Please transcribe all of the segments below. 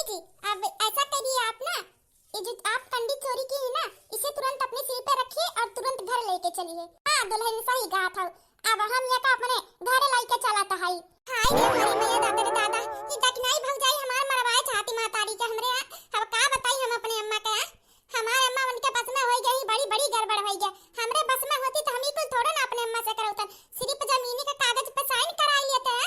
जी, अब ऐसा करिए आप ना, ये जो आप कंडी चोरी की है ना, इसे तुरंत अपने सिर पे रखिए और तुरंत घर लेके चलिए। हाँ दुल्हन सही कहा था। अब हम यहाँ का अपने घर लेके चला था। हाय हाय रे हमारी मैया दादा रे दादा, ये दखनाई भौजाई हमार मरवाए चाहती मातारी के हमरे यहाँ। अब का बताई हम अपने अम्मा के यहाँ, हमारे अम्मा उनके बस में हो गई, बड़ी बड़ी गड़बड़ हो गई। हमरे बस में होती तो हम ही कुछ थोड़ा ना अपने अम्मा से करौतन, सिर्फ जमीनी के कागज पे साइन करा लिए थे।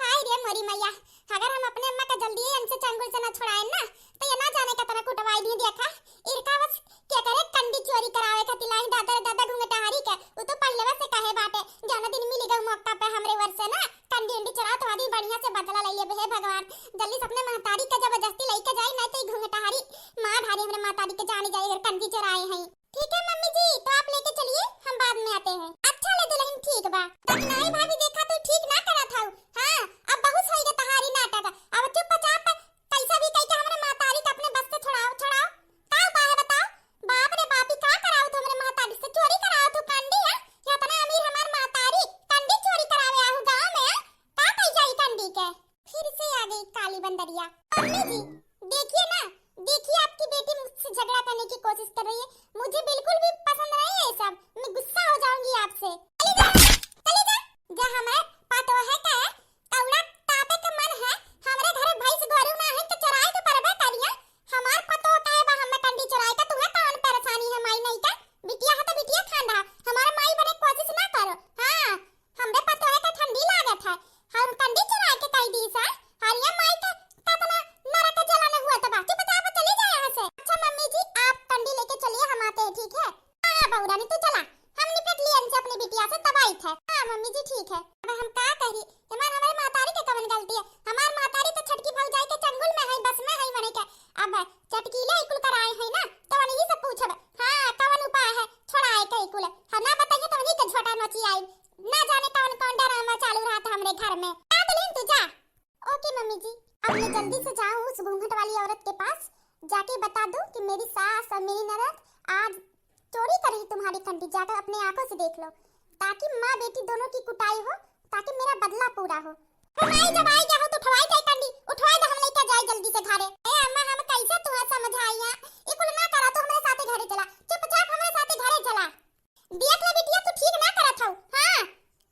हाय रे मोरी मैया, अगर हम अपने अम्मा का जल्दी हमसे चंगुल से न छुड़ाए ना, तो ये ना जाने का तना कुटवाई भी देखा। इनका बस क्या करे कंडी चोरी करावे का तिलाई दादा दादा घुंघटारी के, वो तो पहले से कहे बाटे जाना दिन मिली गऊ मौका पे हमरे वर्ष से ना कंडी अंडी चरा तो आदि बढ़िया से बदला लइए। हे भगवान, जल्दी से अपने महतारी का जबरदस्ती लेके जाए, नहीं तो घुंघटारी मां भारी हमरे महतारी के जाने जाए अगर कंडी चराए हैं। ठीक है मम्मी जी, तो आप लेके चलिए, हम बाद में आते हैं। अच्छा ले दुल्हन ठीक बा, दखनाई भाभी देखा तो ठीक ना करा था। हां अब बहुत सही रे तहारी नाटक, अब चुपचाप कैसा भी कह के हमरे महतारी के अपने बस से छुड़ाओ छुड़ाओ। का उपाय है बताओ? बाप रे बाप, का कराओ तो हमरे महतारी से चोरी कराओ तो कंडी है या तना अमीर हमार महतारी कंडी चोरी करावे आहू गांव में का कह जाई कंडी के। फिर से आ गई काली बंदरिया। मम्मी जी देखिए ना, देखिए आपकी बेटी मुझसे झगड़ा करने की कोशिश कर रही है, मुझे बिल्कुल भी पसंद नहीं है ये सब, मैं गुस्सा हो जाऊंगी आपसे। चली जा जा हमारे पातो है का कौड़ा तापे का मन है, हमरे घरे भैंस गोरू ना है तो चराए तो परबे करिया। हमार पतो का है बा हमें कंडी चराए का, तुम्हें कौन परेशानी है माई नहीं का? बिटिया है तो बिटिया खांडा, हमारा माई बने कोशिश ना करो। हां हमरे पतो है का ठंडी लागत है, हम कंडी चराए के कह दी सा हरिया माई का तना नरक जलाने हुआ तबा। चुपचाप चली जा यहां से। अच्छा मम्मी जी आप कंडी लेके चलिए, हम आते हैं ठीक है। हां बौरानी तू चला, हम निपट लिए इनसे अपनी बिटिया से दवाई थे। हां मम्मी जी ठीक है। अब हम का कही, हमारे महतारी के कवन गलती है? हमार महतारी तो छटकी भौजाई के चंगुल में है, बस में है मने के। अब चटकीले इकुल कराए है ना, तो वही से पूछब हां कवन उपाय है छोड़ाए के इकुल, हम ना बताइए तो वही के झोटा नची आई, ना जाने कौन कौन ड्रामा चालू रहा था हमरे घर में। आ दुल्हन तू जा। ओके मम्मी जी, अब मैं जल्दी से जाऊं उस घूंघट वाली औरत के पास, जाके बता दूं कि मेरी सास और मेरी ननद आज चोरी कर रही तुम्हारी कंडी, जाकर अपने आंखों से देख लो, ताकि माँ बेटी दोनों की कुटाई हो, ताकि मेरा बदला पूरा हो। हमारी जब आई क्या हो तो उठवाई जाए कंडी, उठवाई दे हम लेके जाए जल्दी से घरे। ए अम्मा हम कैसे तुम्हें समझाइया, ये कुल ना करा तो हमारे साथे घरे चला, चुपचाप हमारे साथे घरे चला। देख ले बिटिया तू ठीक ना करत हो। हां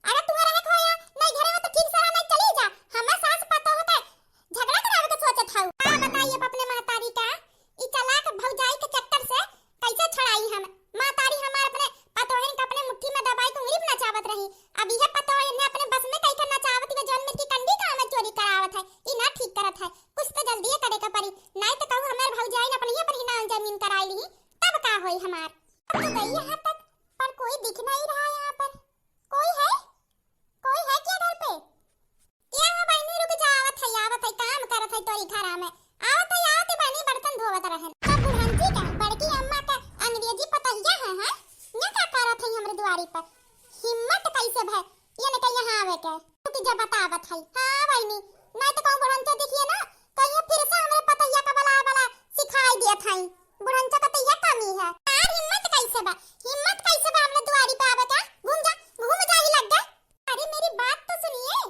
अरे तू रहे खोया नहीं घरे में तो ठीक सारा नहीं चली जा, हमें सास पता होता है झगड़ा करावे के सोचत हूं। हां बताइए अपने महतारी का ई चलाक भौजाई के चक्कर से कैसे छड़ाई हम। महतारी हमार अपने पतोहन के अपने मुट्ठी में दबाई के उंगली नचावत रही, अब यह पतोहन ने अपने बस में कई कर नचावत के जौन में की कंडी का में चोरी करावत है, ई ना ठीक करत है। कुछ तो जल्दी करे के पड़ी, नहीं तो कहू हमार भौजाई ने अपनी पर ही ना जमीन कराई ली, तब का होई हमार। अब तो गई यहां तक पर कोई दिख नहीं रहा यहां पर। कोई है क्या घर पे? क्या है बहनी रुक जा, आवत है काम करत है तोरी घरा में। आवत बहनी बर्तन धोवत रहन। अब बुढ़ंती का बड़की अम्मा का अंग्रेजी पतैया है हां, ये क्या करत है हमरे दुआरी पर? हिम्मत कैसे भय ये न कहीं यहां आवे के? रुक जा बतावत है। हां बहनी नहीं तो कहूं बुढ़ंता देखिए ना, कहीं फिर से हमरे पतैया का बला सिखाई दियत है। बुढ़ंता का तो ये कमी है। यार हिम्मत कैसे बा हमरे दुआरी पे आवे का? घूम जा ही लग गए। अरे मेरी बात तो सुनिए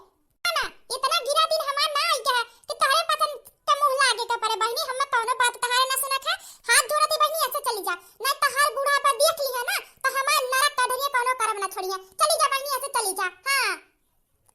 ना, इतना गिरा दिन हमार ना आई क्या है कि तोहरे पतन के मुंह लागे के परे। बहनी हम कौनो बात तहारे ना सुनत है, हाथ जोड़ती बहनी ऐसे चली जा, नहीं तो हर बूढ़ा पर देख ली है ना तो हमार नरक कढ़िया कौनो करम ना छोड़िए। चली जा बहनी ऐसे चली जा। हां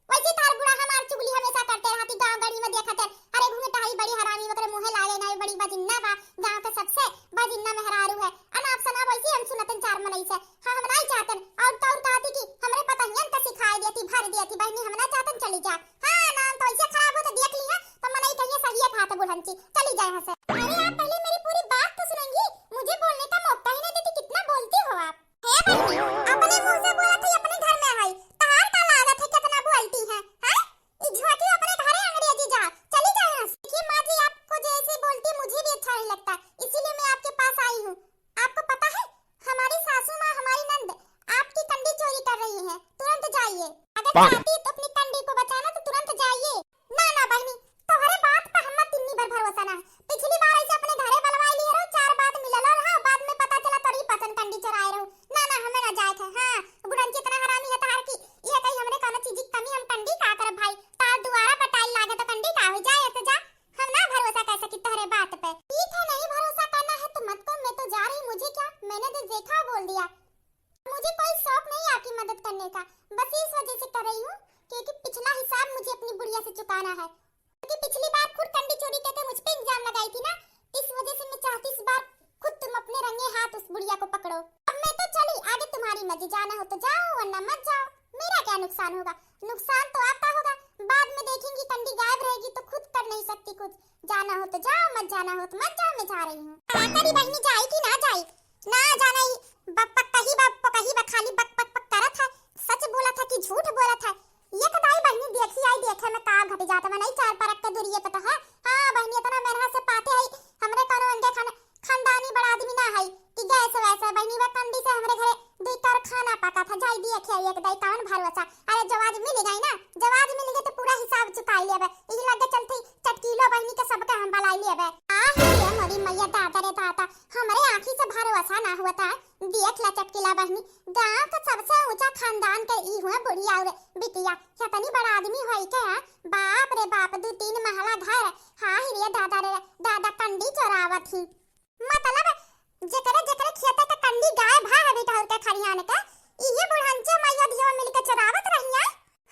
वैसे तार बूढ़ा हमार चुगली हमेशा करते रहती, गांव गली में देखत है। अरे घूंघटाई बड़ी हरामी ओकरे मुंह लागे ना, बड़ी बजिन्ना बा, गांव के सबसे बजिन्ना मेहरारू है। अनाप शनाप वैसे हम सुनतन चार मनई से। हां हम नहीं चाहतन और कौन कहती कि हमरे पतंगन का सिखाई देती भर देती। बहनी हम ना चाहतन चली जा। हां नाम तो ऐसे खराब हो तो देख ली है तो मनई कहिए सही है खाते बुढ़ंची, चली जा यहां से। अरे आप पहले मेरी पूरी बात तो सुनेंगी, मुझे बोलने का मौका ही नहीं देती, कितना बोलती हो आप। है बहनी अपने मुंह से बोला था अपने घर में आई, तहार का लागत है कितना बोलती है। हां ई झोटी अपने घरे अंग्रेजी जा, चली जा यहां से। देखिए मां जी आपको जैसे बोलती मुझे भी अच्छा नहीं लगता, इसीलिए मैं आपके पास आई हूं। आपको पता है हमारी सासू मां हमारी नंद आपकी कंडी चोरी कर रही है, तुरंत जाइए। अगर चाहती तो अपनी कंडी को बचाना तो तुरंत जाइए। ना बहनी तुम्हारे बात पे हम तिन्नी भर भरोसा ना है। पिछली बार ऐसे अपने घरे बलवाई लिए रहो, चार बात मिलल और हां बाद में पता चला तोरी पतन कंडी चुराए रहो। ना हमें ना जाए थे। हां बुढ़ंची इतना हरामी है तार की, ये कहीं हमरे कोनो चीज की कमी, हम कंडी का करब भाई, तार दुआरा पटाई लागे तो कंडी का हो जाए तो जा, हम ना भरोसा कर सकी तोहरे होगा। नुकसान तो आपका होगा, बाद में देखेंगी कंडी गायब रहेगी तो खुद कर नहीं सकती कुछ। जाना हो तो जाओ, मत जाना हो तो मत जाओ, मैं जा रही हूँ। तेरी बहनी जाए कि ना जाए? ना जाना ही बक कही बा खाली बक बक बक करत है। सच बोला था कि झूठ बोला था? ये कदाई बहनी देखी आई देखे में का घट जाता मैं नहीं 4 परक के दूरिये पे तो है। हां बहनी इतना मेरा से पाते है हमरे कोनो अंडे खानदानी बड़ा आदमी ना है कि गैस वैसा बहनी वा कंडी से हमरे घरे 2 तर खाना पका था जाई दिए खे एक दाई कान भरवसा। अरे जवाज मिल गई ना, जवाज मिल गई तो पूरा हिसाब चुकाई लेबे। ई लगे चलते चटकीलो बहनी के सबके हम बलाई लेबे। ये मरी मैया दादा रे दादा हमरे आंखी से भरोसा ना हुआ था। देख ला चटकीला बहनी गांव का सबसे ऊंचा खानदान के ई हुआ बुढ़िया और बिटिया कितनी बड़ा आदमी होई के बाप रे बाप 2-3 महला घर। हां रे दादा कंडी चोरावत ही मतलब जेकरे जेकरे खेते के कंडी गाय भा है बेटा के खरियान के इहे बुढ़ंचे मैया दियो मिल के चरावत रहिया।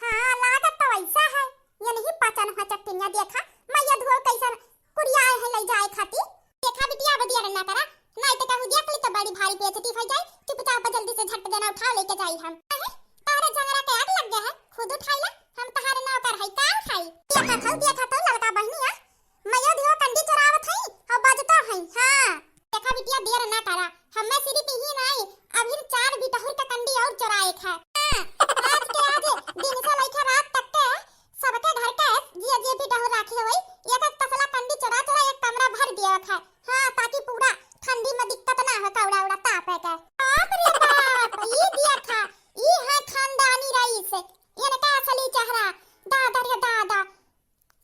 हां लागत तो ऐसा है ये नहीं पता न चट्टिया देखा मैया धो कैसन कुड़िया है ले जाए खाती। देखा बिटिया बदिया ना करा नहीं तो कहू देख ली तो बड़ी भारी बेइज्जती हो जाए। चुपचाप जल्दी से झट देना उठा लेके जाई हम। तारे झगड़ा के आग लग गया है खुद उठाई ले हम तहारे नाव कर है का उठाई देखा तो लड़का बहनिया मैया दियो कंडी चरावत है और बजता है। हां देखा बिटिया देर ना करा हमें सिर्फ ही नहीं अभी 4 बिटहुर का कंडी और चुराए है। आज के आज दिन से लेकर रात तक के सबके घर के जे बिटहुर रखे होई एक एक तसला कंडी चुरा एक कमरा भर दिया है। हां ताकि पूरा ठंडी में दिक्कत ना हो कौड़ा उड़ा तापे के। बाप रे बाप ई देखा ई है खानदानी रईस ये का असली चेहरा। दादा रे दादा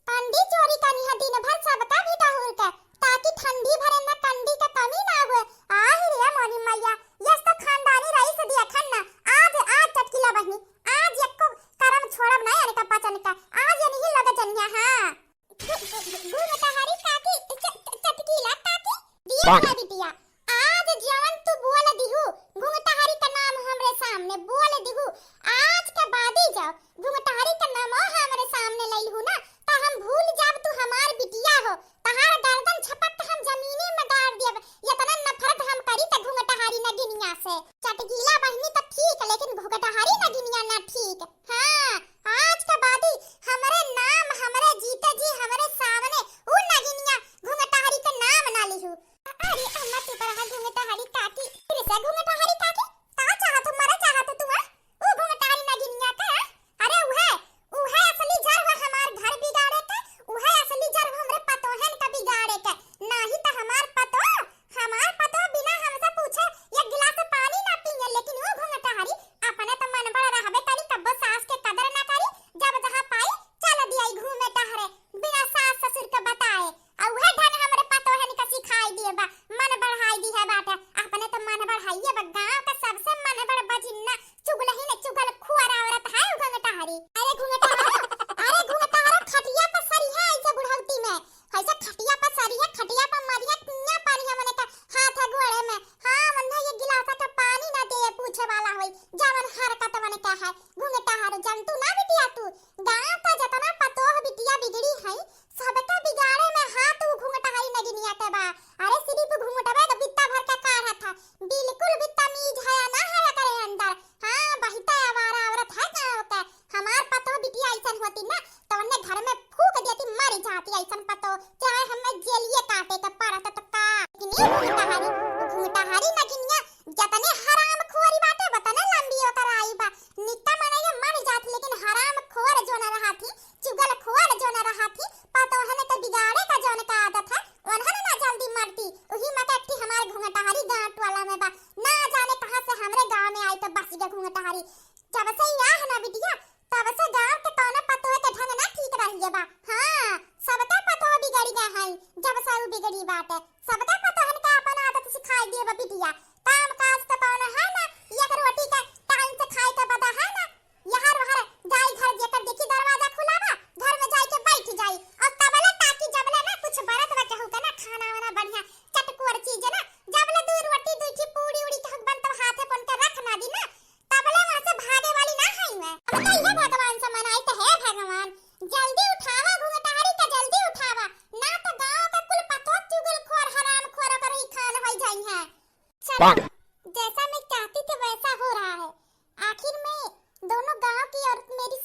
कंडी चोरी करनी है दिन भर सबका बिटहुर के ताकि ठंडी भरे में कंडी का कमी ना हो। आही रे मोरी मैया ये तो खानदानी रईस देखन ना आज चटकीला बहनी आज एको करम छोड़ब ना यानी का पचन का आज ये नहीं लगे जनिया। हां गुरु तहारी काकी चटकीला काकी दिया बिटिया आज जवन तू बोल दिहु घुंघटाहारी का नाम हमरे सामने बोल दिहु आज के बाद ही जाओ घुंघटाहारी का नाम हमरे सामने लई हु ना तो हम भूल जाब तू हमार बिटिया हो। तहार गर्दन छपट हम जमीने में गाड़ देब इतना नफरत हम करी त घुंघटाहारी न गिनिया से। चटकीला बहनी तो ठीक लेकिन घुंघटाहारी न गिनिया ना ठीक। हां आज के बाद ही हमरे नाम हमरे जीते जी हमरे सामने उ न गिनिया घुंघटाहारी का नाम ना लिहु। अरे अम्मा तू बड़ा घुंघटाहारी काकी फिर से घुंघटाहारी काकी का चाहत मरे चाहत तू ओ घुंघटाहारी ना गिनिया का। अरे उहे असली जड़ हमार घर बिगाड़े के उहे असली जड़ हमरे पतोहन का बिगाड़े के नाही त हमार पतो बिना हमसे पूछे एक गिलास पानी ना पिए लेकिन वो घुंघटाहारी अपने तो मन बड़ा रहबे करी तब सास के कदर ना करी जब जहां पाई चल दियाई घूमे टहरे बिना सास ससुर के बताए आ उहे ढंग हमरे पतोहन का सिखाई दिए बा मन बढ़ाई दी है बाटे अपने तो मन बढ़ाइए बा गांव का सबसे मन बड़ बजिन्ना चुगलही ने चुगल खुआरा औरत है घुंघटाहारी। अरे घुंघटाहारा खटिया पर सरी है ऐसे बुढ़ौती में ऐसे खटिया पर सरी है खटिया पर मरिया किन्या पानी है मने का हाथ है गोड़े में। हां वंदा ये गिलास का पानी ना दे पूछे वाला होई जवन हरकत मने का है घुंघटाहारा जंतु ना बिटिया तू गांव का जतना पतोह बिटिया बिगड़ी है सबका बिगाड़े में हाथ उ घुंघटाहारी न गिनिया के बा। अरे सिर्फ घुंघटबे का बित्ता भर का काढ़ा था बिल्कुल बदतमीज है ना है करे अंदर। हां बहिता आवारा औरत है गांव का हमार पतो बिटिया ऐसन होती ना तो अन्ने घर में फूक देती मर जाती ऐसन पतो चाहे हमें जेलिए काटे के पड़त तो का। घुंघटाहारी न गिनिया जतने हराम खोरी बाटे बतने लंबी ओकर आई बा नित्ता मने ये मर जात लेकिन हराम खोर जो न रहा थी चुगल खोर जो न रहा थी पतो हने तो बिगाड़े का जोन का आदत है उन्होंने ना जल्दी मरती उही मटकती हमारे घुंघटाहारी गांठ वाला में बा ना जाने कहां से हमरे गांव में आई तो बस गए घुंघटाहारी। जब से यह ना बिटिया तब से गांव के कोनो पतो के ढंग ना ठीक रहिए बा। हां सबका पतो बिगड़ी गए है जब से उ बिगड़ी बाटे सबका पतो हन का अपन आदत सिखाई दिए बा बिटिया काम काज तो कोनो है ना एक रोटी का टाइम से खाए के बता है ना यहां वहां जाई घर जेकर देखी दरवाजा खुला बा घर में जाई के बैठ जाई और तबले ताकि जबले ना कुछ बरत बचे हो ना खाना वाना बढ़िया चटकोर चीज ना जबले 2 रोटी 2 की पूरी उड़ी के बन तो हाथे पन के रख ना दी ना तबले वहां से भागे वाली ना है मैं। अब तो ये भगवान से मनाई तो है भगवान जल्दी उठावा घुंघटाहारी का जल्दी उठावा ना तो गांव का कुल पतो चुगल खोर हराम खोर कर ही खान होई जाई है। चलो जैसा मैं चाहती थी वैसा हो रहा है आखिर में दोनों गांव की और मेरी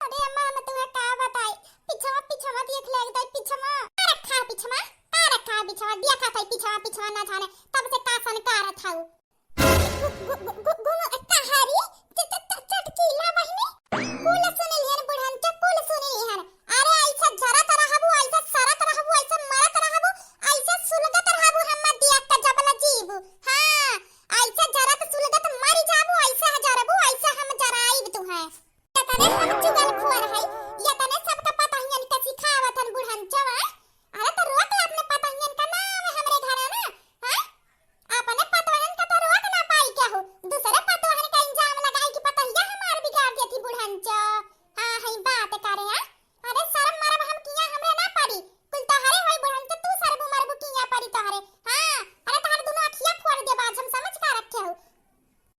अरे अम्मा मैं तुम्हें का बताई पिछवा पिछवा देख ले एकदम पिछवा का रखा है पिछवा का रखा है पिछवा दिया का था पिछवा पिछवा ना जाने तब से का सन का रहा था कहारी चटकीला बहिनी कुल सुने लिहन बुढ़ान च कुल सुने लिहन अरे ऐसा जरा तरह हबू ऐसा सारा तरह हबू ऐसा मारा तरह हबू ऐसा सुलगा तरह हबू हम दिया का जबला जीबू हां ऐसा जरा तो सुलगा तो मर जाबू ऐसा हजारबू ऐसा हम जराई तू है तने हम जुगल खोर है ये तने सबका पता हियन का सिखावतन बुढ़ान चवा अरे तो रोक ले अपने पता हियन का नाम हमरे घर है ना हां अपने पतवाहन का तो रोक ना पाई क्या हो दूसरे पतवाहन का इंजाम लगाई कि पता हिया हमार बिगाड़ देती बुढ़ान च हां है बात करे हां अरे शर्म मरब हम किया हमरे ना पड़ी कुल तोहरे होई बुढ़ान च तू शर्म मरब किया पड़ी तोहरे हां अरे तोहर दोनों अखियां फोड़ दे बाज हम समझ का रखे हो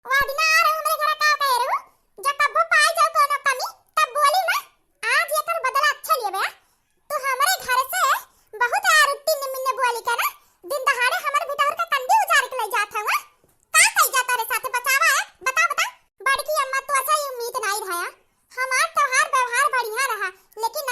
वादिना आ रहे हमरे घर का कह रहे हो जब कबो पाई जाओ कोनो कमी तब बोली ना आज ये कर बदला अच्छा लिए बे तू हमारे घर से बहुत आरुति निमिन्ने बोली का ना दिन दहाड़े हमर बिटहर का कंडी उजाड़ के ले जात हवा का कई जाता रे साथे बचावा है बता बड़की अम्मा तो ऐसा ही उम्मीद नहीं रहा हमार त्योहार व्यवहार बढ़िया रहा लेकिन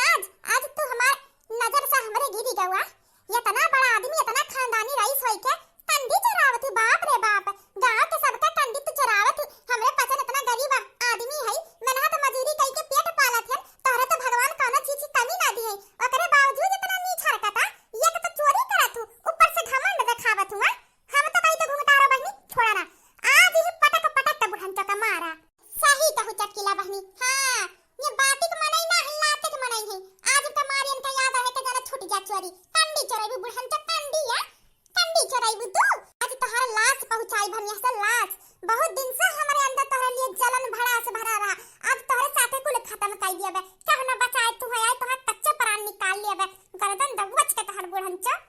आज तू हमार नजर से हमरे गिरी गवा ये तना बड़ा आदमी इतना खानदानी रईस होई के कंडी चरावत बाप रे बाप गांव के सबका कंडी तू चरावत हमरे पचन इतना गरीब आदमी है मेहनत मजूरी कई के पेट पालत है तोहरे तो भगवान कोनो चीज की कमी ना दी है ओकरे बावजूद इतना नीच हरकत ये तो चोरी करत हूं ऊपर से घमंड दिखावत हूं हम तो कहीं तो घुमटारा बहनी छोड़ा ना आज ही पटक बुढ़न चका मारा सही कहू चटकीला बहनी हां ये बातिक मनई ना हल्लाते के मनई है आज तो मारियन का याद रहे के जरा छूट जा चोरी कंडी चोराई बुढ़न च कंडी या कंडी चोराई तू आज तोहरा लाश पहुंचाई भनिया से लाश बहुत दिन से हमारे अंदर तोहरा लिए जलन भड़ा से भरा रहा आज तोहरे साथे कुल खत्म कर दिया बे कहना बचाए तू है तोहरा कच्चे प्राण निकाल लिया बे गर्दन दबवच के तोहर बुढ़न च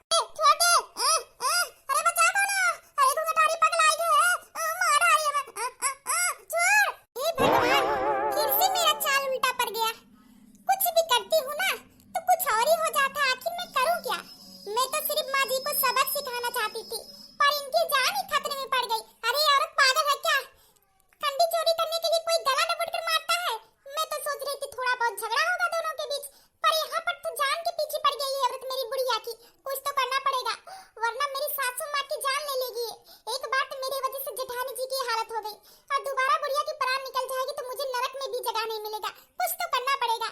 छोटे अरे बचा बोलो अरे तू गटारी पगलाई है मार आ रही है छोड़ हे भगवान फिर से मेरा चाल उल्टा पड़ गया कुछ भी करती हूं ना तो कुछ और ही हो जाता आखिर मैं करूं क्या मैं तो सिर्फ माँ जी को सबक सिखाना चाहती थी पर इनकी जान ही खतरे में पड़ गई अरे औरत पागल है क्या कंडी चोरी करने के लिए कोई गला दबोच कर मारता है मैं तो सोच रही थी थोड़ा बहुत झगड़ा होगा दोनों के बीच पर यहाँ पर तो जान के पीछे पड़ गई है औरत मेरी बुढ़िया की कुछ तो करना पड़ेगा वरना मेरी सासू माँ की जान ले लेगी एक बार तो मेरी वजह से जेठानी जी की हालत हो गई और दोबारा बुढ़िया की प्राण निकल जाएगी तो मुझे नरक में भी जगह नहीं मिलेगा कुछ तो करना पड़ेगा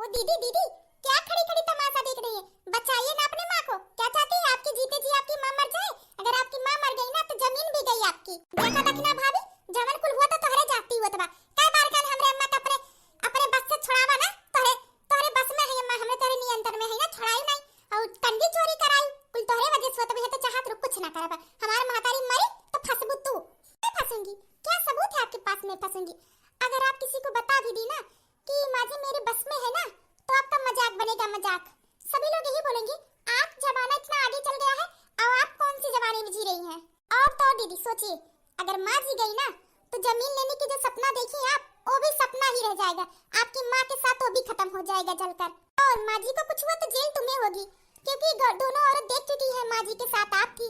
वो दीदी क्या खड़ी खड़ी तमाशा देख रही है बचाइए ना अपनी माँ को क्या चाहती है आपकी जीते जी आपकी माँ मर जाए अगर आपकी माँ मर गई ना तो जमीन भी गई आपकी देखा दखना भाभी जवन कुल हुआ तो तोहरे जाती हुआ तबा कई बार कान हमरे अम्मा का अपने बस से छुड़ावा ना तोहरे बस में है अम्मा हमरे तेरे नियंत्रण में है ना छुड़ाई नहीं और कंडी चोरी कराई कुल तोहरे वजह से होत है तो चाहत रुक कुछ ना करबा हमार महतारी मरी तो फसबू तू मैं फंसूंगी क्या सबूत है आपके पास मैं फंसूंगी अगर आप किसी को बता भी दी ना कि माँ जी मेरे बस में है ना तो आपका मजाक बनेगा मजाक सभी लोग यही बोलेंगे आप जमाना इतना आगे चल गया है और आप कौन सी जमाने में जी रही हैं और तो दीदी सोचिए अगर माँ जी गई ना तो जमीन लेने की जो सपना देखी आप वो भी सपना ही रह जाएगा आपकी माँ के साथ वो भी खत्म हो जाएगा जलकर और माँ जी को कुछ हुआ तो जेल तुम्हें होगी क्योंकि दोनों औरत देख चुकी है माँ जी के साथ आपकी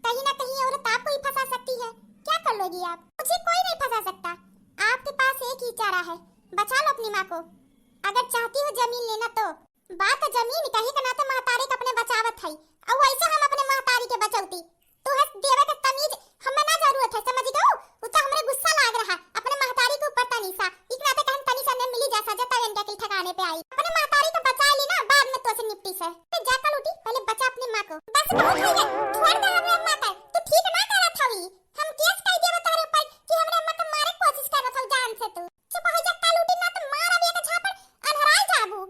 कहीं ना कहीं औरत आपको ही फंसा सकती है क्या कर लोगी आप मुझे कोई नहीं फंसा सकता आपके पास एक ही चारा है बचा लो अपनी माँ को अगर चाहती हो जमीन लेना तो बात जमीन कहीं का नाते महतारी के अपने बचावत है और वैसे हम अपने महतारी के बचौती तू है देवे के तमीज हमें ना जरूरत है समझ गयो उता हमरे गुस्सा लाग रहा अपने महतारी के ऊपर तनी सा इतना ते कहन तनी सा ने मिली जैसा जता वेंडा के ठिकाने पे आई अपने महतारी को बचा ली ना बाद में तो से निपटी से ते जाकर उठी पहले बचा अपनी माँ को बस बहुत हो गया छोड़ दे हमरे अम्मा का तू ठीक ना करत हवी हम केस कह देबो तारे ऊपर कि हमरे अम्मा के मारे कोशिश करत हव जान से तू चुप हो जा कल उठी ना तो मार अबे के झापड़ अनहराई जाबू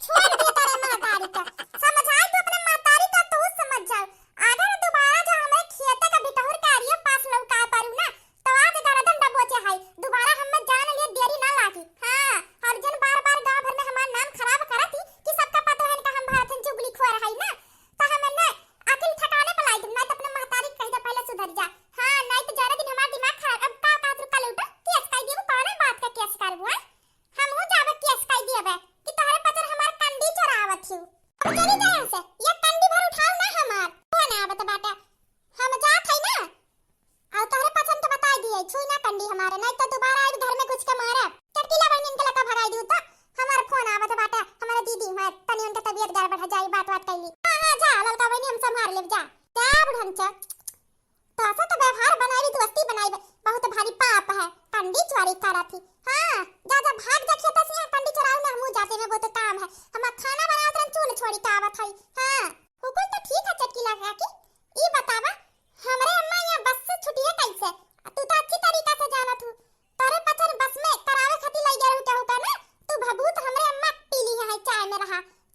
छोड़ दे तारे महतारी का समझ आई तू अपने महतारी का तू समझ जा अगर दोबारा जो हमें खेते का बिटहर कार्य पास लौका पारू ना तो आज गरदन दबोचे है दोबारा हम जान लिए देरी ना लागी हां हर जन बार-बार गांव भर में हमार नाम खराब करती कि सबका पता है कि हम भारतन चुगली खो रहा है ना तो हम ने अकल ठिकाने पे लाई ना तो अपने महतारी कह दे पहले सुधर जा हां नहीं तो जरा दिन हमार दिमाग खराब अब का रुका लौटा केस कह देबो कौन बात का केस करबो हम हो जाबे केस कह देबे कि तोहरे पतर हमार कंडी चोरावत छु अब चली जा यहां से ये कंडी भर उठाओ ना हमार कौन आवत बाटा हम जात है ना और तोहरे पसंद तो बता दिए छुई ना कंडी हमारे नहीं तो दोबारा आई घर में कुछ के मारे चटकीला बहन इनके लका भगाई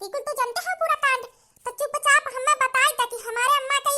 बिल्कुल तू जानते हो पूरा कांड। तो चुपचाप हमें बताई था कि हमारे अम्मा का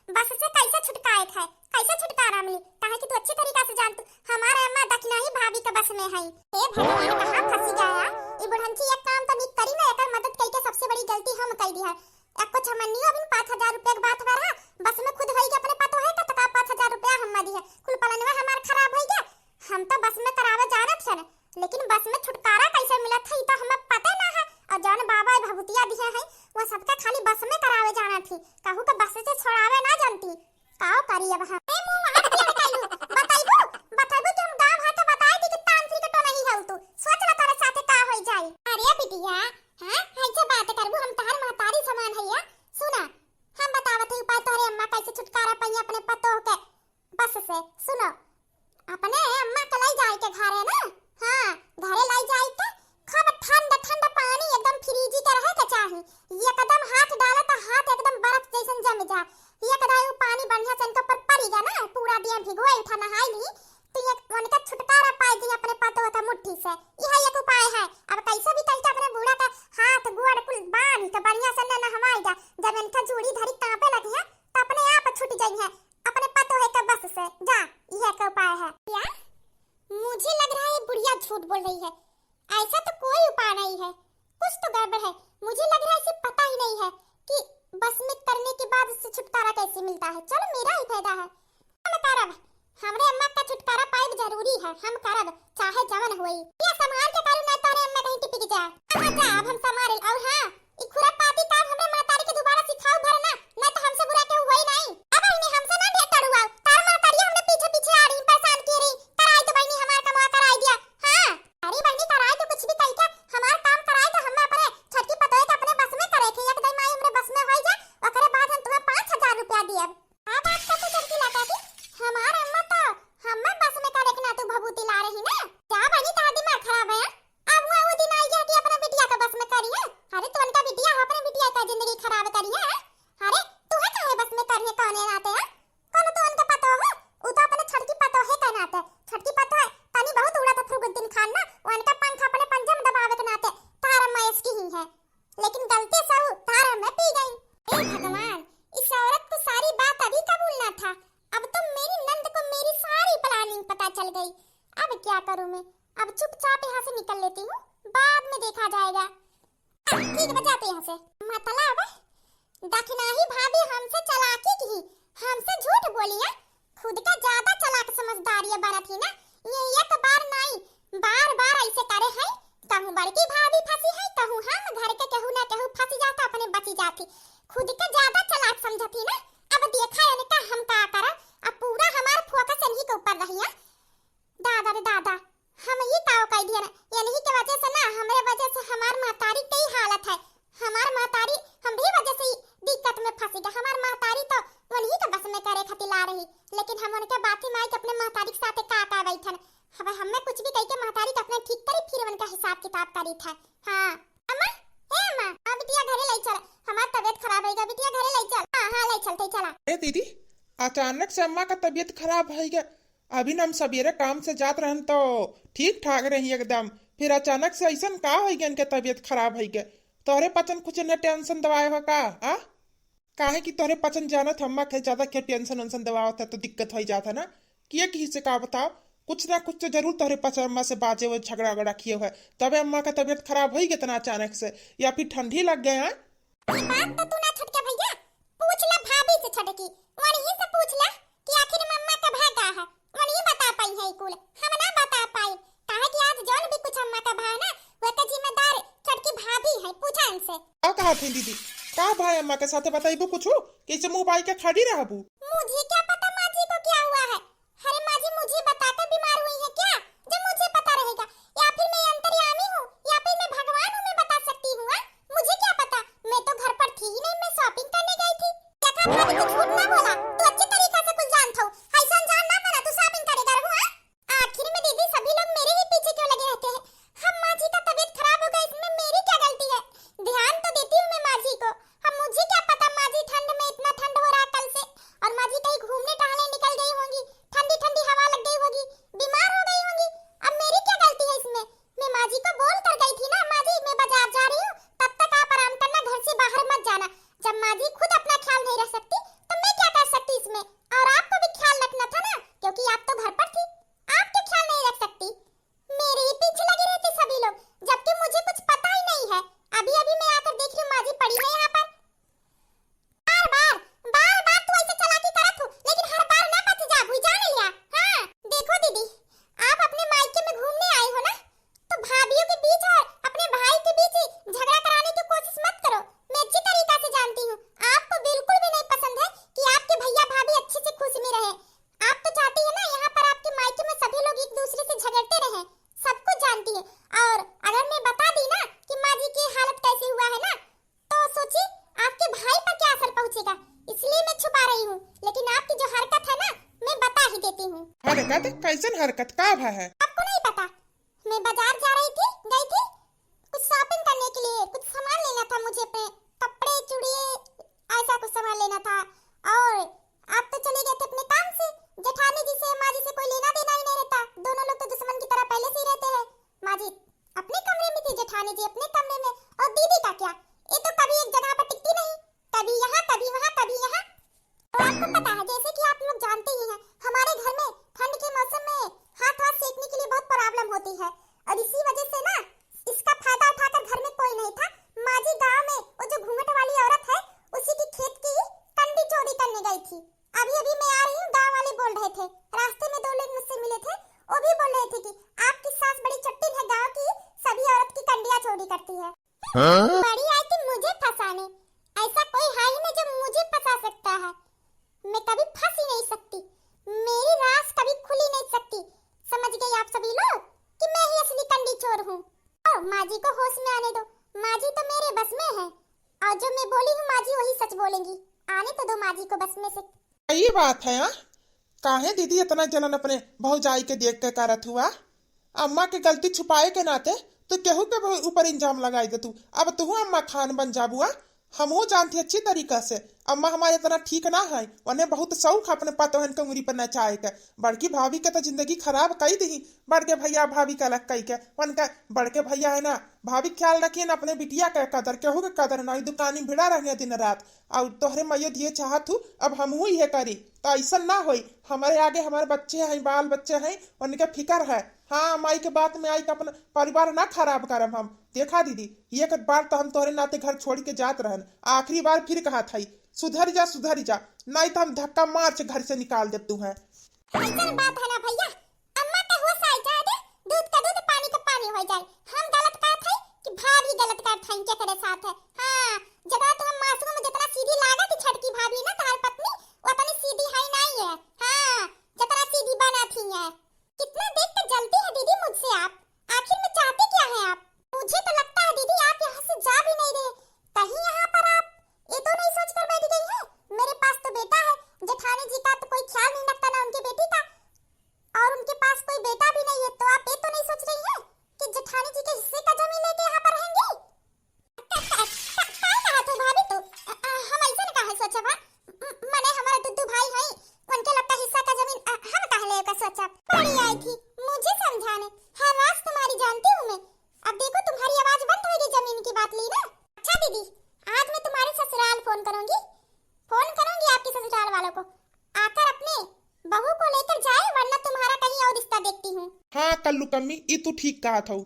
बस से कैसे छुटकाए है, कैसे छुटकारा मिली। कहा कि तू अच्छे तरीका से जान, तू हमारे अम्मा दक्षिणा ही भाभी के बस में है। हे भगवान कहां फंसी गया। ई बुढ़ंची एक काम तो निक करी ना, एकर मदद कई के सबसे बड़ी गलती हम कई दी है। एको छमन्नियो बिन 5000 रुपया के बात भरा बस में खुद होई के अपने पतो है त 5000 रुपया हम दी है। कुल पलनवा हमार खराब हो गया। हम तो बस में करावे जानत है, लेकिन बस में छुटकारा कैसे मिला था तो हमें पता ना है। और जौन बाबा भभूतिया दिए है वो सबका खाली बस में करावे जाना थी, कहू के बस से छोड़ावे ना जानती। काओ करी अब हम ए मुंह हाथ दिया काइलू बताइबू कि हम गांव हाथ बताए दी कि तांत्रिक तो नहीं है तू। सोच ला तारे साथे का होई जाई। अरे बिटिया हां ऐसे बात करबू, हम तार महतारी समान है। सुना हम बतावत है उपाय तोरे अम्मा कैसे छुटकारा पाई अपने पतो के बस से। सुनो अपने अम्मा के लाई जाए के घरे ना, हां घरे लाई जाए के खूब ठंडा ठंडा पानी एकदम फ्रीजी के रहे के चाही। ये कदम हाथ डाले तो हाथ एकदम बर्फ जैसन जम जा। ये कदाई पानी बढ़िया से इनके ऊपर पड़ेगा ना, पूरा दिया भिगोए उठा नहाई ली तो ये उनका छुटकारा पाए दी अपने पतो होता मुट्ठी से। यह एक उपाय है। अब कैसे भी कैसे अपने बूढ़ा का हाथ गुड़ कुल बांध के बढ़िया से नहवाई जा। जब इनका जूड़ी धरी कांपे लगी है तो अपने आप छूट जाई है अपने पतो है के बस से जा। यह का उपाय है। क्या मुझे लग रहा है बुढ़िया झूठ बोल रही है। ऐसा तो कोई उपाय नहीं है, कुछ तो गड़बड़ है। मुझे लग रहा है इसे पता ही नहीं है कि बस में करने के बाद उससे छुटकारा कैसे मिलता है। चलो मेरा ही फायदा है, हम करब। हमरे अम्मा का छुटकारा पाए जरूरी है, हम करब चाहे जवन होई। ये संभाल के करू ना तारे अम्मा कहीं टिपिक जाए। अब जा अब हम संभाल। और हां ई खुरा पाती काम हमरे मातारी के दोबारा सिखाओ भरना, ना तो हमसे बुरा के होई नहीं। अब इन्हें हमसे ना ढेर करूआ। तार मातारी हमने पीछे पीछे आ रही परेशान की रही। कराई तो बहनी हमार कमा कराई दिया। हां अरे बहनी कराई तो कुछ भी कही के हमार काम कराई तो हम अपने छटकी पतोय के अपने बस में करे थे। एक दई माई हमरे बस में होई जा ओकरे बाद हम तुम्हें 5000 रुपया दियब। हां बात का तो जल्दी लगा दी हमार अम्मा तो हमें बस में करे के ना तू भभूति ला रही ना। क्या बहनी तार दिमाग खराब है। अब वो दिन आई गया कि अपने बिटिया का बस में करी है। अरे तो उनका बिटिया अपने बिटिया का जिंदगी खराब करी है। अरे तू है काहे बस में करने कौन आते हैं कौन तो उनका पतो हो। वो तो अपने छटकी पतो है कहनाते छटकी पतो है तनी बहुत उड़ा था फरुगुद्दीन खान ना उनका पंख अपने पंजे में दबावे के नाते तार अम्मा इसकी ही है, लेकिन गलती से वो तार अम्मा पी गई। हे भगवान इस औरत को सारी बात अभी कबूल ना था। अब तो मेरी नंद को मेरी सारी प्लानिंग पता चल गई। अब क्या करूं मैं, अब चुपचाप यहाँ से निकल लेती हूँ, बाद में देखा जाएगा। ठीक है जाते यहाँ से। मतलब दखनाही भाभी हमसे चालाकी की, हमसे झूठ बोली है। खुद का ज्यादा चालाक समझदारी बना थी ना। ये एक बार नहीं बार बार ऐसे करे है। कहूँ बड़की भाभी फंसी है, कहूँ हम घर के कहूँ ना कहूँ फंसी जाता अपने बची जाती। खुद के ज्यादा चालाक समझती ना। अब देखा इनका हम क्या करा। अब पूरा हमारा फोकस इन्हीं के ऊपर रही है। दादा रे दादा हम ये काव कह दिया ना, इन्हीं के वजह से ना हमरे वजह से हमार महतारी की हालत है। हमार महतारी हम भी वजह से दिक्कत में फंसी गए। हमार महतारी तो वही के बस में करे खातिर ला रही, लेकिन हम उनके बाती माई के अपने महतारी के साथ का बैठन। अब हमें कुछ भी कह के महतारी के अपने ठीक करी फिर उनका हिसाब किताब करी था। हां अम्मा ए अम्मा अब बिटिया घरे ले चल, हमार तबीयत खराब है। बिटिया घरे ले चल। हां हां ले चलते चला। ए दीदी अचानक से अम्मा का तबीयत खराब है गया। अभी हम सवेरे काम से जात रहन तो ठीक ठाक रही एकदम, फिर अचानक से ऐसा का हो गया इनके तबीयत खराब है गया। तोहरे पचन कुछ न टेंशन दवाए हो का आ काहे कि तोहरे पचन जानत अम्मा के ज्यादा के टेंशन उनसन दवाओ था तो दिक्कत हो जाता ना। किए की से का बताओ कुछ ना कुछ तो जरूर तोहरे पचन अम्मा से बाजे हुए झगड़ा वगड़ा किए हुए तबे अम्मा का तबीयत खराब हो गया अचानक से, या फिर ठंडी लग गए हैं। बात तो तू ना छटके भैया पूछ ले भाभी से छटकी वही से पूछ ले कि आखिर मम्मा का भागा है वही बता पाई है। कुल हम ना बता पाई काहे कि आज जौन भी कुछ अम्मा का भा ना वो का जिम्मेदार छटकी भाभी है। पूछा इनसे का कहा थी दीदी का भाई अम्मा के साथ बताइबो कुछ कैसे मुंह बाई के खड़ी रहबू। मुझे क्या पता माँ जी को क्या हुआ है। अरे माँ जी मुझे बताकर बीमार हुई है क्या जब मुझे पता रहेगा, या फिर मैं अंतर्यामी हूँ या फिर मैं भगवान हूँ मैं बता सकती हूँ। मुझे क्या पता, मैं तो घर पर थी ही नहीं, मैं शॉपिंग करने गई थी। क्या भाभी तू झूठ ना बोला, तू अच्छे तरीके से कुछ जानता हूँ। ऐसा जान ना पड़ा तू शॉपिंग करेगा हुआ। आखिर में दीदी सभी लोग मेरे ही पीछे क्यों लगे रहते हैं। हम माँ जी का तबीयत खराब हो गई इसमें मेरी क्या गलती है। ध्यान तो देती हूँ मैं माँ जी को। अब मुझे क्या पता माँ जी ठंड में इतना ठंड हो रहा है कल से, और माँ जी कहीं हरकत? कैसन हरकत? का भा है? आपको नहीं पता? मैं बाजार जा रही थी, गई थी कुछ शॉपिंग करने के लिए, कुछ सामान लेना था मुझे, पे कपड़े चूड़िए ऐसा कुछ सामान लेना था। और आप तो चले गए थे अपने काम से। जेठानी जी से माँ जी से कोई लेना देना ही नहीं रहता, दोनों लोग तो दुश्मन की तरह पहले से ही रहते हैं। माँ जी अपने कमरे में थी, जेठानी जी अपने कमरे में, और दीदी का क्या, ये तो कभी एक जगह पर टिकती नहीं, कभी यहाँ कभी वहाँ कभी यहाँ। तो आपको पता है, जैसे कि आप लोग जानते ही हैं, हमारे घर में ठंड के मौसम में हाथ हाथ सेकने के लिए बहुत प्रॉब्लम होती है, और इसी वजह से ना इसका फायदा उठाकर घर में कोई नहीं था। माँ जी गाँव में वो जो घूंघट वाली औरत है उसी की खेत की कंडी चोरी करने गई थी। अभी अभी मैं आ रही हूँ, गाँव वाले बोल रहे थे, रास्ते में 2 लोग मुझसे मिले थे, वो भी बोल रहे थे कि आपकी सास बड़ी चट्टिन है, गाँव की सभी औरत की कंडियां चोरी करती है। बड़ी आई थी मुझे फंसाने, ऐसा कोई है ही नहीं जो मुझे फंसा सकता है। मैं कभी फंस ही नहीं सकती, मेरी राज कभी खुल ही नहीं सकती। समझ गए आप सभी लोग कि मैं ही असली कंडी चोर हूँ। और माँ जी को होश में आने दो, माँ जी तो मेरे बस में है, और जो मैं बोली हूँ माँ जी वही सच बोलेंगी। आने तो दो माँ जी को बस में से। ये बात है। हाँ, काहे दीदी इतना जलन अपने भौजाई के देख के करत हुआ? अम्मा के गलती छुपाए के नाते तो केहू के ऊपर इंजाम लगाई दे तू। अब तू अम्मा खान बन जाबुआ। हमहू जानती अच्छी तरीका से अम्मा हमारे इतना ठीक ना है, उन्हें बहुत शौक अपने पतोहन के उंगली पर नचाए के। बड़की भाभी के तो जिंदगी खराब कई दी, बड़के भैया भाभी का अलग कई के। उनका बड़के भैया है ना, भाभी ख्याल रखिए ना अपने बिटिया के कदर, केहू के कदर ना, दुकानी भिड़ा रहे दिन रात। और तोहरे मैया दिए चाहत हूँ, अब हमहू ये करी तो ऐसा ना होई। हमारे आगे हमारे बच्चे हैं, बाल बच्चे हैं, उनके फिक्र है। हाँ, माई के बात में आई के अपना परिवार ना खराब करम हम। देखा दीदी, एक बार तो हम तोहरे नाते घर छोड़ के जात रहन, आखिरी बार फिर कहा था सुधर जा नहीं तो हम धक्का मार से घर से निकाल दे तू है। ऐसा बात है ना भैया, अम्मा का होश आ जाए दे, दूध का दूध पानी का पानी हो जाए। हम गलत का थे कि भाभी गलत का था इनके करे साथ है। हाँ, जगह तो हम मासूम में जितना सीधी लागत थी छटकी भाभी ना तार पत्नी, उतनी सीधी है नहीं है। हाँ, जितना सीधी बना थी है। कितना देख कर जलती है दीदी मुझसे आप, आखिर में चाहते क्या है आप? मुझे तो लगता है दीदी आप यहाँ से जा भी नहीं रहे, कहीं यहाँ पर आप ये तो नहीं सोच कर बैठ गई है मेरे पास तो बेटा है, जेठानी जी का तो कोई ख्याल नहीं रखता ना उनकी बेटी का, और उनके पास कोई बेटा भी नहीं है, तो आप ये तो नहीं सोच रही हैं कि जेठानी जी के हिस्से का जमीन लेके यहाँ पर रहेंगी? कहा तो भाभी तो हम ऐसे कहा सोचा बा, मने हमारे दुद्दू भाई हैं, उनके लगता हिस्सा का जमीन हम कहा ले का सोचा। बड़ी आई थी मुझे समझाने, हर रात तुम्हारी जानती हूँ मैं। अब देखो तुम्हारी आवाज बंद हो गई, जमीन की बात ली ना। अच्छा दीदी, आज मैं तुम्हारे ससुराल फोन करूंगी आपके ससुराल वालों को, आकर अपने बहू को लेकर जाए, वरना तुम्हारा कहीं और रिश्ता देखती हूँ। हाँ कल्लू कम्मी, ये तू ठीक कहा था।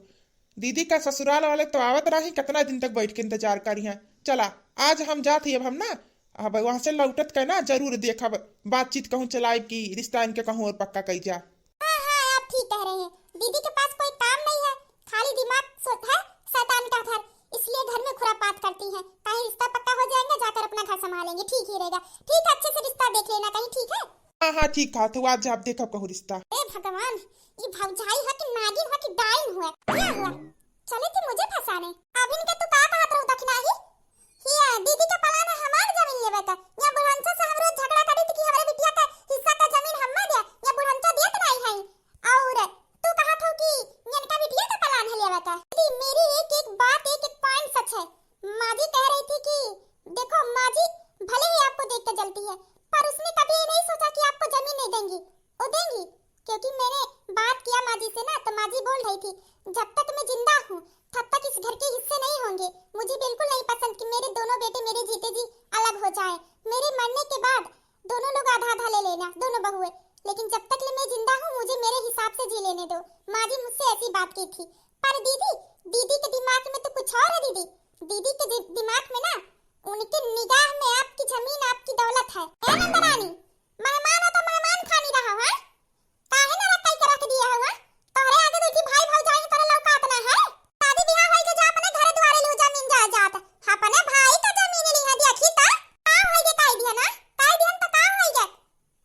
दीदी का ससुराल वाले तो आवत रही, कितना दिन तक बैठ के इंतजार करी है। चला आज हम जाते अब हम ना, अब वहां से लौटत के ना जरूर देखब, बातचीत कहूँ चलाए की रिश्ता इनके कहूँ और पक्का कही जा। हाँ हाँ, आप ठीक कह रहे हैं, दीदी के पास कोई काम नहीं है, खाली दिमाग है शैतान का घर, इसलिए घर में खुरापात करती हैं। कहीं रिश्ता पक्का हो जाएगा, जाकर अपना घर संभालेंगे, ठीक ही रहेगा। ठीक है, अच्छे से रिश्ता देख लेना कहीं, ठीक है? हाँ हाँ ठीक कहा, तो आज आप देखब कहूँ रिश्ता। ए भगवान, ये भौजाई है कि नागिन है कि डाइन हुआ? क्या हुआ? चले थी मुझे फंसाने। अब इनके तो का कहत रहू दखनाही, ये दीदी का पलान है हमार जमीन लेवे का, या बुढ़ंचा से हमरे झगड़ा करी थी कि हमरे बिटिया का हिस्सा का जमीन हम्मा दे, या बुढ़ंचा देत नहीं है। और तू कहत हो कि इनका बिटिया का पलान है लेवे का। मेरी एक एक बात, एक एक पॉइंट सच है। माँ जी कह रही थी कि देखो माँ जी भले ही आपको देख के जलती है, पर उसने कभी ये नहीं सोचा कि आपको जमीन नहीं देंगी। वो देंगी, क्योंकि मैंने बात किया माँ जी से ना, तो माँ जी बोल रही थी जब तक मैं जिंदा हूँ तब तक इस घर के हिस्से नहीं होंगे। मुझे बिल्कुल नहीं पसंद कि मेरे दोनों बेटे मेरे जीते जी अलग हो जाएं। मेरे मरने के बाद दोनों लोग आधा आधा ले लेना, दोनों बहुए, लेकिन जब तक मैं जिंदा हूँ मुझे मेरे हिसाब से जी लेने दो। माँ जी मुझसे ऐसी बात की थी, पर दीदी के दिमाग में तो कुछ और है। दीदी के दिमाग में ना, उनके निगाह में आपकी जमीन आपकी दौलत है नंदरानी। मेहमान हो तो मेहमान खानी रहा है, काहे ना रखई के रख दिया हुआ? तोहरे आगे देखी भाई भौजाई तोरे लौकात ना है। शादी बियाह होई के जा अपने घरे द्वारे लो जमीन जा जात, अपने भाई का जमीन ली है, देखी ता का होई गे काई दिया ना, काई दिहन तो का होई गे।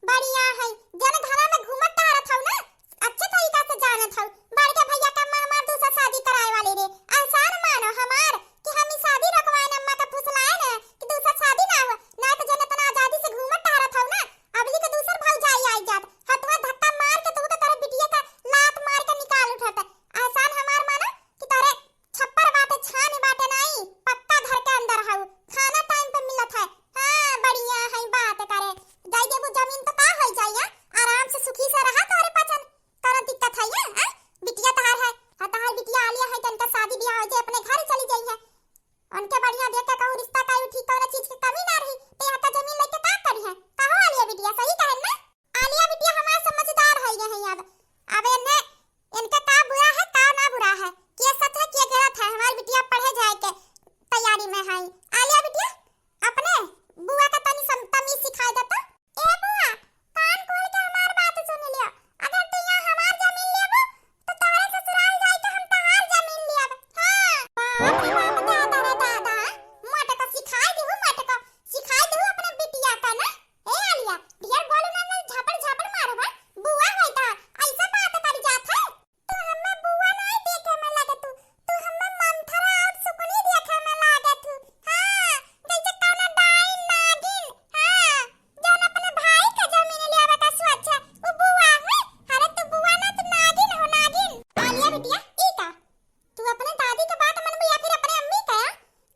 बढ़िया है, जन घरा में घूमत तारत हौ ना, अच्छे तरीका से जानत हौ। बड़के भैया का मामा दूसरा शादी कराए वाले रे, आसान मानो हमार कि हम शादी रखवाए अम्मा बिटिया पढ़े जाए के तैयारी में है। आलिया बिटिया अपने बुआ का तमीज सिखा देता। ए बुआ कान खोल के हमार बात सुन लिया। अगर तू यहाँ हमार जमीन लेबो तो तारे ससुराल जाए के हम तहार जमीन लेब। हां बाप रे बाप दादा रे दादा मत का सिखाई देहु अपने बिटिया का ना। ए आलिया ढेर बोलू ना झापड़ झापड़ मारबा बुआ होई ता ऐसा बात कर जात है। तू हमें बुआ नहीं देखे में लगे तू हमें मंथरा और सुकनी देखे में लागे तू। हां जैसे कौन डाइन नागिन। हां जौन अपने भाई का जमीन लेवे का सोच है वो बुआ है। अरे तू बुआ ना तू नागिन हो नागिन। आलिया बिटिया ई का तू अपने दादी के बात मनबू या फिर अपने अम्मी का?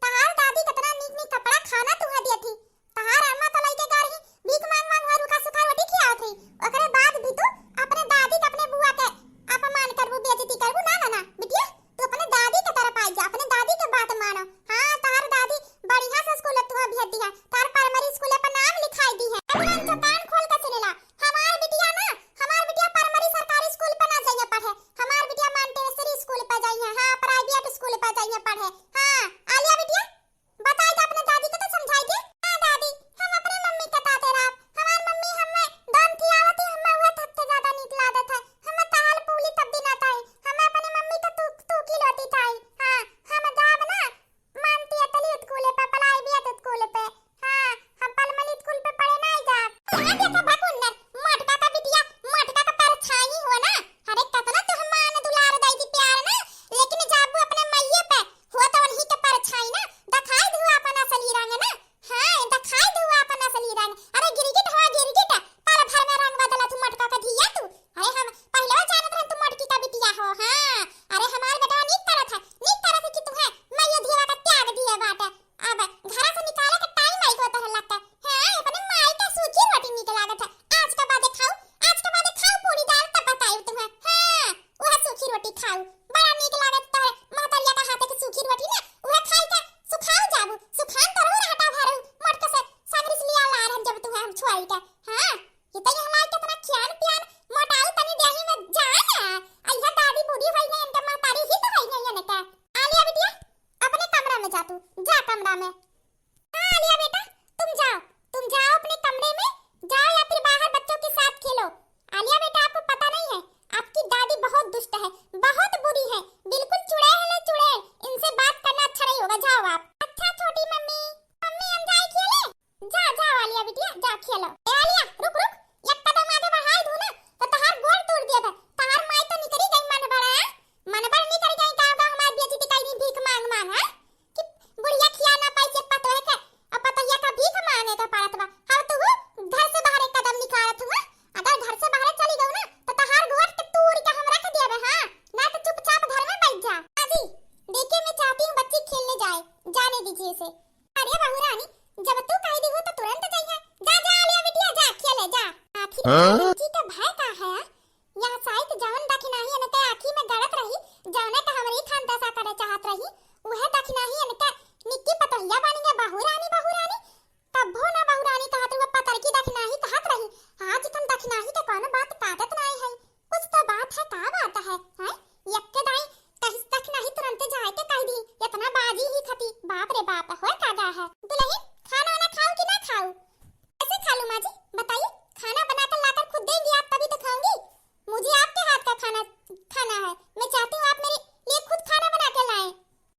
तहार दादी कितना नीक नीक कपड़ा खाना तू दिया थी। तहार अम्मा तो लइके गारी भीख मांग मांग और रुखा सुखा रोटी खियावत थी। ओकरे बाद भी तू अपने दादी के अपने बुआ के अपमान करबू बेइज्जती करबू। ना ना ना बिटिया तू अपने दादी के तरफ आई जा। अपने दादी के बात मानो। हां तहार दादी बढ़िया से स्कूल तू भेज दी है। तार प्राइमरी स्कूल पे नाम लिखाई दी है। तुरंत जो कान खोल के सुनेला हमार बिटिया प्राइमरी सरकारी स्कूल पे ना जाइए पढ़े। हमार बिटिया मांटेसरी स्कूल पे जाइए। हां प्राइवेट स्कूल पे जाइए पढ़े। हां आलिया बिटिया बताई जा अपने दादी को तो समझाई दे। हां दादी हम अपने मम्मी के ताते रह। हमार मम्मी हमें दान खियावती हमें हुए सबसे ज्यादा नीक लागत है। हमें ताल पूली तब दिन आता है। हमें अपने मम्मी का तू खिलाती थाई। हां हम जाब ना मानती अतली स्कूल पे प्राइवेट स्कूल पे। हां हम प्राइमरी स्कूल पे पढ़े नहीं जाब। हां देखा बकुन्नर मटका का बिटिया मटका का पैर छाई हुआ ना। अरे कतना तो हम मान दुलार दाई दी प्यार ना लेकिन जाबू अपने मैये पे हुआ तो उन्हीं के पैर छाई ना। दिखाई दू अपन असली रंग ना। हां दिखाई दू अपन असली रंग। अरे गिरगिट तार भर में रंग बदला तू मटका का धिया तू। अरे हम पहले जानत रह तू मटकी का बिटिया हो। हां अरे हमार बेटा नीक तरह से कि तू है मैये धीरा का त्याग दिए बाटे। अब घर से निकाले के टाइम आई होता है लगता है। हां अपने माई का सूखी रोटी नीक लागत है। आज के बाद खाओ पूरी दाल तब बताई तुम्हें। हां वह सूखी रोटी खाओ बड़ा नीक लागत है। महतरिया का हाथ के सूखी रोटी ना वह खाई के सुखाओ जाबू सुखान तो रहो हटा भरो मटका से सगरिस लिया ला रह जब तुम्हें हम छुआई के। हां ये तो हमार कितना ख्याल प्यार मोटाऊ तनी देही में जान अइहा दादी बूढ़ी होई नहीं इनका महतारी ही तो होई नहीं ने का। आलिया बिटिया अपने कमरा में जा तू जा कमरा में। हां आलिया बेटा तुम जाओ अपने कमरे में जाओ या फिर बाहर बच्चों के साथ खेलो। आलिया बेटा आपको पता नहीं है आपकी दादी बहुत दुष्ट है बहुत बुरी है बिल्कुल चुड़ैल। इनसे बात करना अच्छा नहीं होगा। जाओ आप। अच्छा छोटी मम्मी हम जाए खेले। जा आलिया बिटिया जा खेलो। ए आलिया रुक एक कदम आगे बढ़ाई दू ना तो तहार गोड़ तोड़ देबे। तहार माई तो निकरी गई मन बड़ निकरी गई गांव हमार बेइज्जती कई भीख मांग हां कि बुढ़िया खिया ना पाई से पतो है के अब पतैया का भीख मांगे का पड़त बा। हां तू घर से बाहर एक कदम निकालत हूं। अगर घर से बाहर चली गऊ ना तो तहार गोड़ के तोड़ के हम रख देबे। हां ना तो चुपचाप घर में बैठ जा। हाजी देखिए मैं चाहती हूं बच्ची खेलने जाए जाने दीजिए इसे। अरे बहू रानी जब तू कह दी हो तो तुरंत जाइए। जा आलिया बिटिया जा खेले जा। आखिर लड़की का भाई का है यहाँ साइट जवन दखिनाही ने के आखी में गलत रही जवने का हमरी खान दशा करे चाहत रही वह दखिनाही ने के निक्की पतहिया बनी है बहू रानी तब हो ना बहू रानी कहत हुआ पतर की दखिनाही कहत रही। आज तुम दखिनाही के कोनो बात काटत नहीं है कुछ तो बात है का बात है। हैं यक्के दाई कहिस दखिनाही तुरंत जाए के कह दी इतना बाजी ही खती बाप रे बाप होय कागा है। दुल्हन खाना ना खाओ कि ना खाओ? कैसे खा लूं माँ जी बताइए। खाना बनाकर लाकर खुद देंगी आप तभी तो खाऊंगी। मुझे आपके हाथ का खाना है। मैं चाहती हूँ आप मेरे लिए खुद खाना बना के लाएं।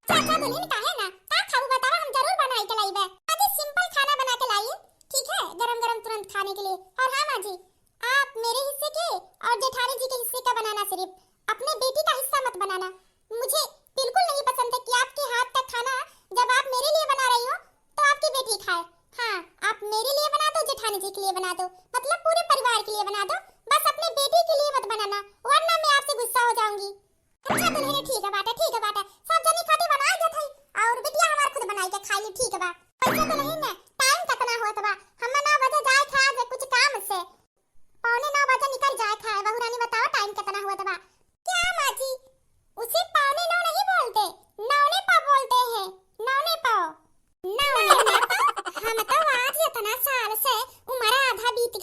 चाचा दुल्हन काहे ना का खाऊ बताओ हम जरूर बनाई के लाइबे। माँ जी सिंपल खाना बना के लाइए ठीक है गरम तुरंत खाने के लिए। और हाँ माँ जी आप मेरे हिस्से के और जेठानी जी के हिस्से का बनाना सिर्फ अपने बेटी का हिस्सा मत बनाना। मुझे बिल्कुल नहीं पसंद है कि आपके हाथ का खाना जब आप मेरे लिए बना रही हो तो आपकी बेटी खाए। हाँ आप मेरे लिए बना दो जेठानी जी के लिए बना दो मतलब पूरे परिवार के लिए बना दो बस अपने बेटी के लिए मत बनाना वरना मैं आपसे गुस्सा हो जाऊंगी। अच्छा दुल्हन ठीक है बाटा सब जनी खाती बनाई देत हई और बिटिया हमार खुद बनाई के खाई ली ठीक बा। अच्छा दुल्हन ने टाइम कितना होत बा हम 9 बजे जाए खाए कुछ काम से 9:15 बजे निकल जाए खाए। बहू रानी बताओ टाइम कितना होत बा? क्या माँ जी उसे 9:15 नहीं बोलते 9:15 पा बोलते हैं 9:15 पा। हम तो आज इतना साल से उम्र आधा बीत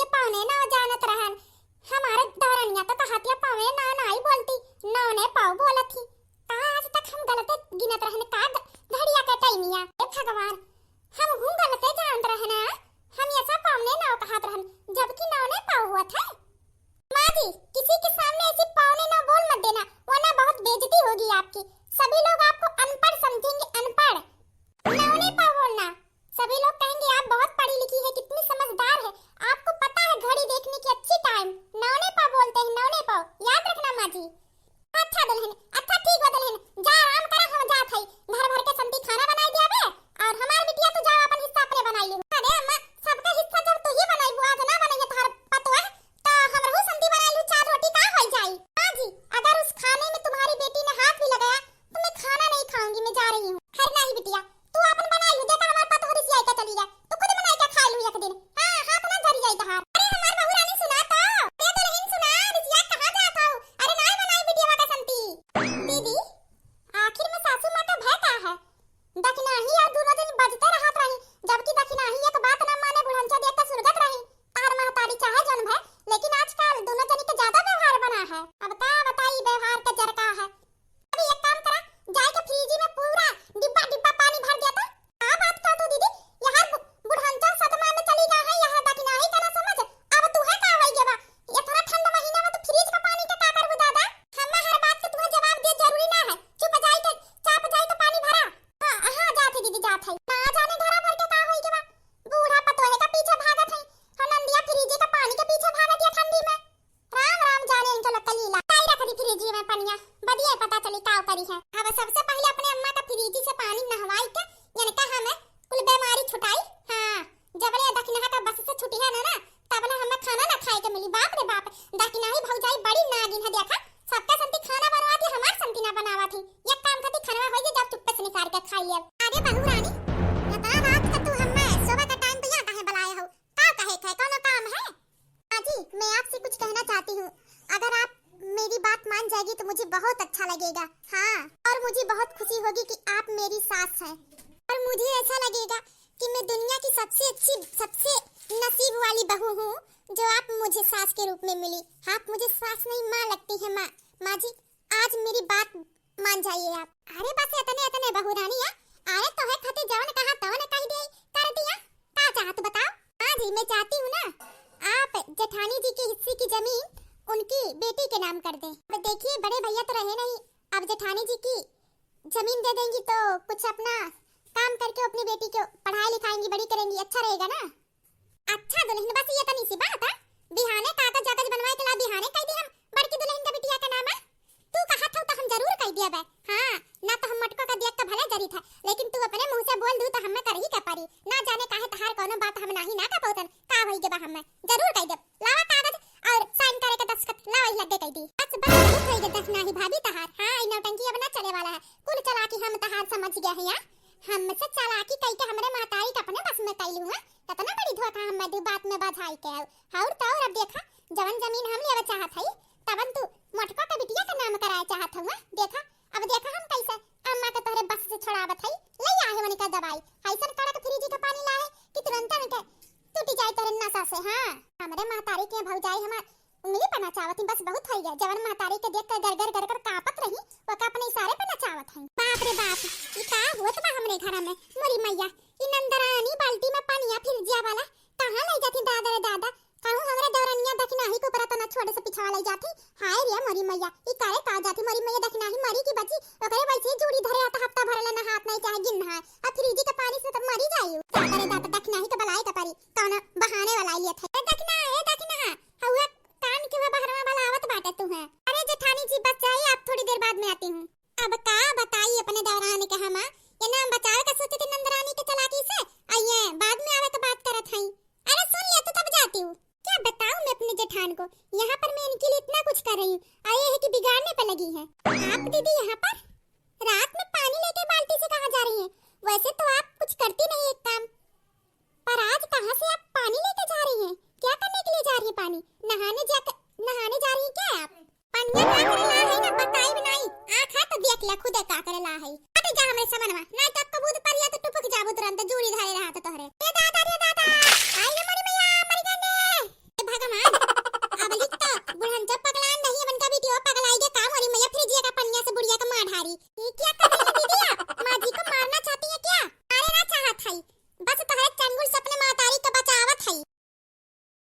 रहने का घड़िया का टाइमिया। हे भगवान, हम हूं गलते जानत रहना। हम ये सब पावने ना कहत रहन, जबकि ना ने पाव हुआ था। माँ जी, किसी के सामने ऐसी पावने ना बोल मत देना, वरना बहुत बेइज्जती होगी आपकी। सभी लोग आपको अनपढ़ समझेंगे, अनपढ़। नौने पाव बोलना, सभी लोग कहेंगे आप बहुत पढ़ी लिखी है, कितनी समझदार है, आपको पता है घड़ी देखने की अच्छी टाइम। नौने पाव बोलते हैं, नौने पाव, याद रखना माँ जी। अच्छा दुल्हन, अच्छा ठीक है दुल्हन, जा आराम करा, हम जात हई। घर भर के संती खाना बनाई दिया बे, और हमार बिटिया तू जाओ अपन हिस्सा अपने बनाई ले। अरे अम्मा, सबका हिस्सा जब तू ही बनाई बुआ तो ना बनाई तोहर पतोह, तो हमरहु संती बनाई लू, चार रोटी का हो जाई। माँ जी, अगर उस खाने में तुम्हारी बेटी ने हाथ भी लगाया तो मैं खाना नहीं खाऊंगी, मैं जा रही हूँ। खैर नहीं बिटिया, तू अपन बनाई लू, देखा हमार पतोह रिसिया के चली गई, तू खुद बनाई के खा लू एक दिन। हां, हाथ ना जरी जाई तहार। अरे हमार बहू रानी सुना तो, ये दुल्हन सुना, रिसिया कहां जात हो? अरे नहीं बनाई बिटिया का संती। दीदी, आखिर में सासू माँ का भय का है? दखनाही और दोनों दिन बजते रहत रही, जबकि दखनाही एक बात ना माने बुढ़ंचा देख के सुरगत रही। तार महतारी चाहे जन भय, लेकिन आजकल दोनों जनी के ज्यादा व्यवहार बना है। अब का बताई व्यवहार का जरका है। अभी एक काम करा, जाए के फ्रिज में पूरा डिब्बा डिब्बा पानी भर दिया था। का बात कर तू दीदी, यहाँ बुढ़ंचा सदमा में चली गया है, यहाँ दखनाही का ना समझ। अब तू है का होई गेबा, ये थोड़ा ठंड महीना में तो फ्रिज का पानी के का करबू दादा? हम्मा हर बात के तुम्हें जवाब दे जरूरी ना है, चुप जाई के चाप जाई के पानी भरा। हां जात है दीदी, जात है। ना जाने घरा भर के का होई गेबा, बूढ़ा पतोहे का पीछे भागत है, हनंदिया फ्रिज के पानी के पीछे भागत है ठंडी में। राम राम जाने इनका लकलीला काई रख दी फ्रिज में पनिया, बदिए पता चली का करी है। अब सबसे पहले अपने अम्मा का फ्रिज से पानी नहवाई के यानी का हमें कुल बीमारी छुटाई। हां, जबले दखना का बस से छुटी है ना, तबले हमें खाना ना खाए के मिली। बाप रे बाप, दखनाही भौजाई बड़ी नागिन है, देखा सबका संती खाना बनवाती, हमार संती ना बनावत है। एक काम करती, खाना होई जे जब चुप्पे से निकाल के खाई ले। अरे बहू रानी, बता रात का तू हमें सुबह का टाइम पे यहाँ काहे बुलाए हो? का कहे थे, कौन काम है? जी, मैं आपसे कुछ कहना चाहती हूँ, अगर आप मेरी बात मान जाएगी तो मुझे बहुत अच्छा लगेगा। हाँ, और मुझे बहुत खुशी होगी कि आप मेरी सास हैं, और मुझे ऐसा लगेगा कि मैं दुनिया की सबसे अच्छी, सबसे नसीब वाली बहू हूँ जो आप मुझे सास के रूप में मिली। आप मुझे सास नहीं माँ लगती है। माँ जी, आज मेरी बात मान जाइए आप। अरे बस इतने इतने बहू रानी आए तो है खते जवन कहा तवन कह दे कर दिया। का चाहत बताओ? हाँ जी, मैं चाहती हूँ ना आप जेठानी जी के हिस्से की जमीन उनकी बेटी के नाम कर दें। अब देखिए, बड़े भैया तो रहे नहीं, अब जेठानी जी की जमीन दे देंगी तो कुछ अपना काम करके अपनी बेटी को पढ़ाई लिखाएंगी, बड़ी करेंगी, अच्छा रहेगा ना। अच्छा दुल्हन, बस ये तनी सी बात है, बिहाने कागज कागज बनवाए के ला बिहाने कह दी हम बड़की दुल्हन का बिटिया का नाम है। तू कहा था तो हम जरूर कह दिया बे। हां, ना तो हम मटको का देख के भले जरी था, लेकिन तू अपने मुंह से बोल दू तो हमें कर ही के पड़ी। ना जाने काहे तहार कोनो बात हम नाही ना का पौतन का होई के बा, हमें जरूर कह दे। लावा कागज और साइन करे के दस्तखत लावा ही लग दे कह दी। बस बहुत होई के दस नाही भाभी तहार। हां, इ नौटंकी अब ना चले वाला है, कुल चालाकी हम तहार समझ गए हैं। यार हमसे चालाकी कह के हमरे महतारी के अपने बस में कैलू है, कितना बड़ी धोखा हम दू बात में बधाई के और तो और अब देखा जवन जमीन हम लेवे चाहत हई तवन तू मटका का बिटिया का नाम कराए चाहत हूं। देखा अब देखा हम कैसे अम्मा के तोहरे बस से छुड़ावत हई, ले आए वनी का दवाई ऐसन कड़क फ्रिज का पानी लाए कि तुरंत में के टूटी जाए तोरे नसा से। हां, हमरे महतारी के भौजाई हमार उंगली पर नचावत, बस बहुत हो गया। जवन महतारी के देख कर गरगर गरगर कांपत रही, वो का अपने इशारे पे नचावत है। बाप रे बाप, ई का होत बा हमरे घर में? मोरी मैया, ई नंदरानी बाल्टी में पानिया फिर जिया वाला कहां ले जाती दादा रे दादा? कहूं हमरे दौरनिया दखनाही को परा तो ना छोड़े से पिछवा ले जाती। हाय रे मोरी मैया, ई काहे का जाती? मोरी मैया दखनाही मरी की बची, ओकरे वैसे जूड़ी धरे आता हफ्ता भरले ना हाथ नहीं चाहे गिन है, अब फ्रिज के पानी से तो मरी जाई। दादा रे दादा, दखनाही के बलाई के परी कौन बहाने वाला लिए थे। दखना हुआ कान के बहरवा वाला आवत बाटे तू है। अरे जेठानी जी बच जाइए, आप थोड़ी देर बाद में आती हूँ। अब का बताइए अपने दौरान के हम ये नाम बचावे का सोचती नंदरानी के चालाकी से, आइए बाद में आवे तो बात करत हई। अरे सुन ले, तो तब जाती हूँ। क्या बताऊं मैं अपने जेठान को, यहाँ पर मैं इनके लिए इतना कुछ कर रही हूँ, आए है कि बिगाड़ने पे लगी है। आप दीदी यहाँ पर रात में पानी लेके बाल्टी से कहाँ जा रही हैं? वैसे तो आप कुछ करती नहीं एक काम, पर आज कहाँ से आप पानी लेके जा रही हैं? क्या करने के लिए जा रही है पानी? नहाने जा रही हैं क्या आप? पनिया का करे ला है ना, बताई भी नहीं। आँख है तो देख ले खुद का करे ला है। हट जा हमरे समनवा, नहीं तो कबूत परिया तो टुपक जाबो तुरंत जूड़ी धरे रहा तो तोहरे।